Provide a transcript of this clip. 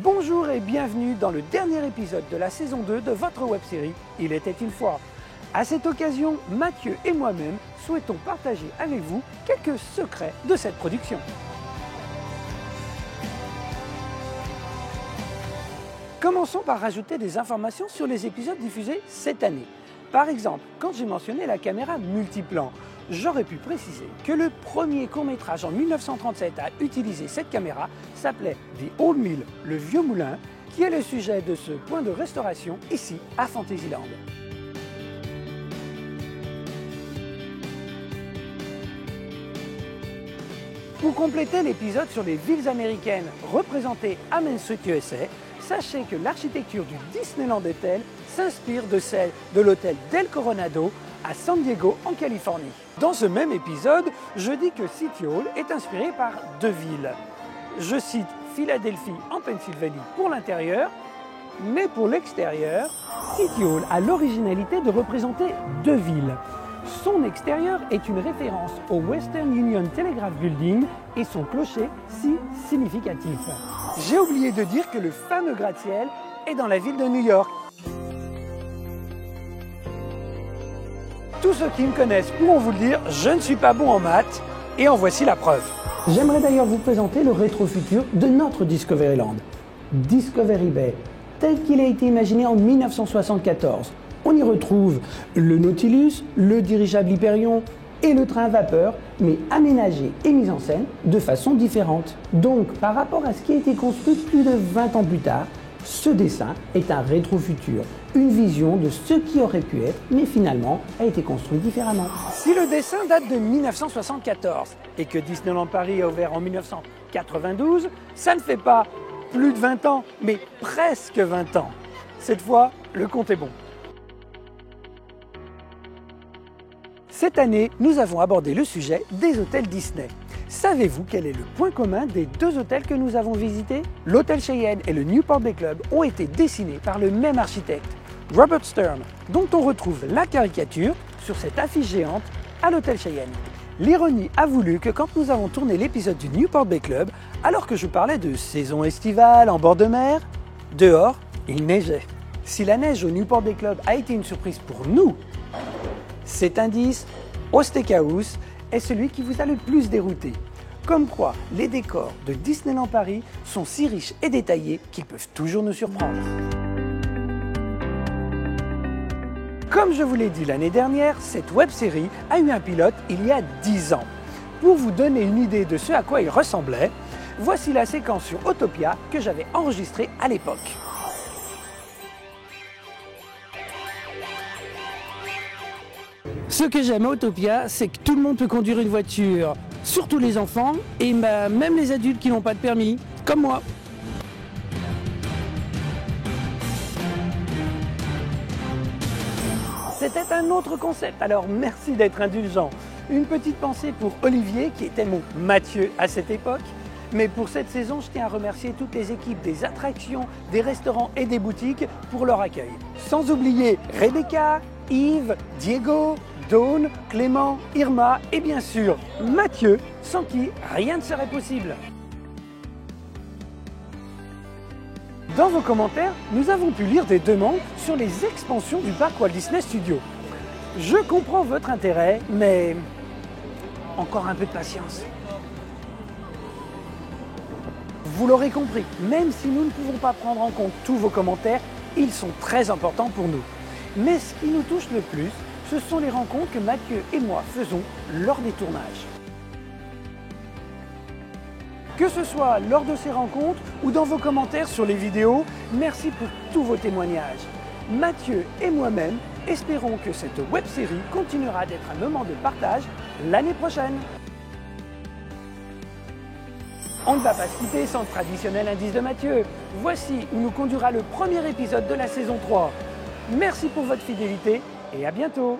Bonjour et bienvenue dans le dernier épisode de la saison 2 de votre web-série Il était une fois. À cette occasion, Mathieu et moi-même souhaitons partager avec vous quelques secrets de cette production. Commençons par rajouter des informations sur les épisodes diffusés cette année. Par exemple, quand j'ai mentionné la caméra multiplan, j'aurais pu préciser que le premier court-métrage en 1937 à utiliser cette caméra s'appelait The Old Mill, le vieux moulin, qui est le sujet de ce point de restauration ici à Fantasyland. Pour compléter l'épisode sur les villes américaines représentées à Main Street, USA, sachez que l'architecture du Disneyland Hotel s'inspire de celle de l'hôtel Del Coronado à San Diego en Californie. Dans ce même épisode, je dis que City Hall est inspiré par deux villes. Je cite Philadelphie en Pennsylvanie pour l'intérieur, mais pour l'extérieur, City Hall a l'originalité de représenter deux villes. Son extérieur est une référence au Western Union Telegraph Building et son clocher si significatif. J'ai oublié de dire que le fameux gratte-ciel est dans la ville de New York. Tous ceux qui me connaissent pourront vous le dire, je ne suis pas bon en maths, et en voici la preuve. J'aimerais d'ailleurs vous présenter le rétro-futur de notre Discoveryland. Discovery Bay, tel qu'il a été imaginé en 1974. On y retrouve le Nautilus, le dirigeable Hyperion et le train à vapeur, mais aménagés et mis en scène de façon différente. Donc, par rapport à ce qui a été construit plus de 20 ans plus tard, ce dessin est un rétro-futur, une vision de ce qui aurait pu être, mais finalement a été construit différemment. Si le dessin date de 1974 et que Disneyland Paris a ouvert en 1992, ça ne fait pas plus de 20 ans, mais presque 20 ans. Cette fois, le compte est bon. Cette année, nous avons abordé le sujet des hôtels Disney. Savez-vous quel est le point commun des deux hôtels que nous avons visités? L'hôtel Cheyenne et le Newport Bay Club ont été dessinés par le même architecte, Robert Stern, dont on retrouve la caricature sur cette affiche géante à l'hôtel Cheyenne. L'ironie a voulu que quand nous avons tourné l'épisode du Newport Bay Club, alors que je parlais de saison estivale en bord de mer, dehors, il neigeait. Si la neige au Newport Bay Club a été une surprise pour nous, cet indice au steakhouse est celui qui vous a le plus dérouté. Comme quoi, les décors de Disneyland Paris sont si riches et détaillés qu'ils peuvent toujours nous surprendre. Comme je vous l'ai dit l'année dernière, cette web-série a eu un pilote il y a 10 ans. Pour vous donner une idée de ce à quoi il ressemblait, voici la séquence sur Autopia que j'avais enregistrée à l'époque. Ce que j'aime à Autopia, c'est que tout le monde peut conduire une voiture, surtout les enfants et même les adultes qui n'ont pas de permis, comme moi. C'était un autre concept, alors merci d'être indulgent. Une petite pensée pour Olivier, qui était mon Mathieu à cette époque. Mais pour cette saison, je tiens à remercier toutes les équipes des attractions, des restaurants et des boutiques pour leur accueil. Sans oublier Rebecca, Yves, Diego, Dawn, Clément, Irma et bien sûr Mathieu, sans qui rien ne serait possible. Dans vos commentaires, nous avons pu lire des demandes sur les expansions du parc Walt Disney Studios. Je comprends votre intérêt, mais encore un peu de patience. Vous l'aurez compris, même si nous ne pouvons pas prendre en compte tous vos commentaires, ils sont très importants pour nous. Mais ce qui nous touche le plus, ce sont les rencontres que Mathieu et moi faisons lors des tournages. Que ce soit lors de ces rencontres ou dans vos commentaires sur les vidéos, merci pour tous vos témoignages. Mathieu et moi-même espérons que cette web-série continuera d'être un moment de partage l'année prochaine. On ne va pas se quitter sans le traditionnel indice de Mathieu. Voici où nous conduira le premier épisode de la saison 3. Merci pour votre fidélité et à bientôt.